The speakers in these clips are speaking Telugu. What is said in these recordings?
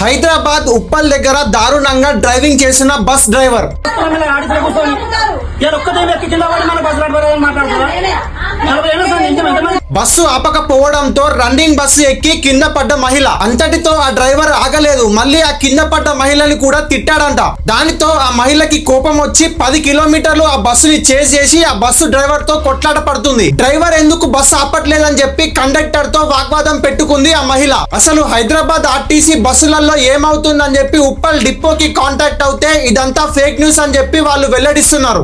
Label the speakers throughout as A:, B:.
A: హైదరాబాద్ ఉప్పల్ దగ్గర దారుణంగా డ్రైవింగ్ చేసిన బస్ డ్రైవర్ బస్సు ఆపకపోవడంతో రన్నింగ్ బస్సు ఎక్కి కింద పడ్డ మహిళ. అంతటితో ఆ డ్రైవర్ ఆగలేదు, మళ్ళీ ఆ కింద పడ్డ మహిళని కూడా తిట్టాడంట. దానితో ఆ మహిళకి కోపం వచ్చి 10 కిలోమీటర్లు ఆ బస్సుని చేజ్ చేసి ఆ బస్సు డ్రైవర్ తో కొట్లాట పడుతుంది. డ్రైవర్ ఎందుకు బస్సు ఆపట్లేదని చెప్పి కండక్టర్ తో వాగ్వాదం పెట్టుకుంది ఆ మహిళ. అసలు హైదరాబాద్ ఆర్టీసీ బస్సులలో ఏమవుతుందని చెప్పి ఉప్పల్ డిపోకి కాంటాక్ట్ అవుతే ఇదంతా ఫేక్ న్యూస్ అని చెప్పి వాళ్ళు వెల్లడిస్తున్నారు.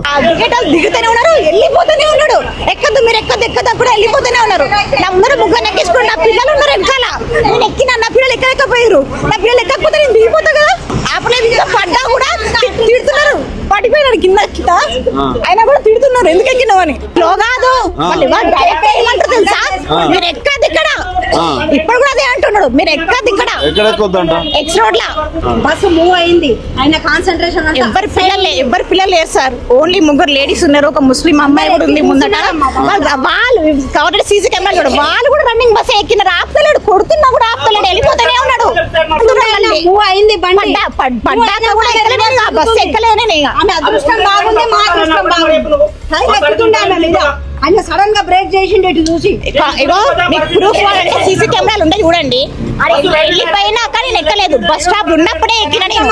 B: నా ముందర ముగ్గురు ఎక్కించుకుని నా పిల్లలు ఉన్నారు వెనకాల. నేను ఎక్కిన నా పిల్లలు ఎక్కలేకపోయారు. నా పిల్లలు ఎక్కకపోతే నేను దిగిపోతా కదా. ఆపలేదు, ఇంకా పడ్డా కూడా తిడుతున్నారు. పడిపోయినాడు కింద అయినా కూడా తిడుతున్నారు ఎందుకు ఎక్కినావు అని. లో కాదు డైరెక్ట్ ఏమంటారు తెలుసా, మీరు ఎక్కదు ఇక్కడ. ఇప్పుడు కూడా అదే అంటున్నాడు, మీరు ఎక్కదు ఇక్కడ. ఎక్స్ రోడ్ లా బస్సు మూవ్ అయింది. ఆయన కాన్సన్ట్రేషన్ ఎవ్వరి పిల్లలు లేరు సార్. ఓన్లీ ముగ్గురు లేడీస్ ఉన్నారు, ఒక ముస్లిం అమ్మాయి కూడా ఉంది ముందట. వాళ్ళు కవర్ సీసీ కెమెరా చూడు, వాళ్ళు కూడా రన్నింగ్ బస్ ఎక్కినారు. ఆపుతలేడు, కొడుతున్నా కూడా ఆపుతలేడు, వెళ్ళిపోతూనే ఉన్నాడు. పడ్డాక కూడా ఎక్కలేను, ఆ బస్సు ఎక్కలేనే. అదృష్టం బాగుంది, మా అదృష్టం బాగుంది. ఆయన సడన్ గా బ్రేక్ చేసిండు ఇటు చూసి. మీకు ప్రూఫ్ సీసీ కెమెరాలు ఉంటాయి చూడండి. వెళ్ళిపోయినాక నేను ఎక్కలేదు, బస్ స్టాప్ ఉన్నప్పుడే ఎక్కిన నేను.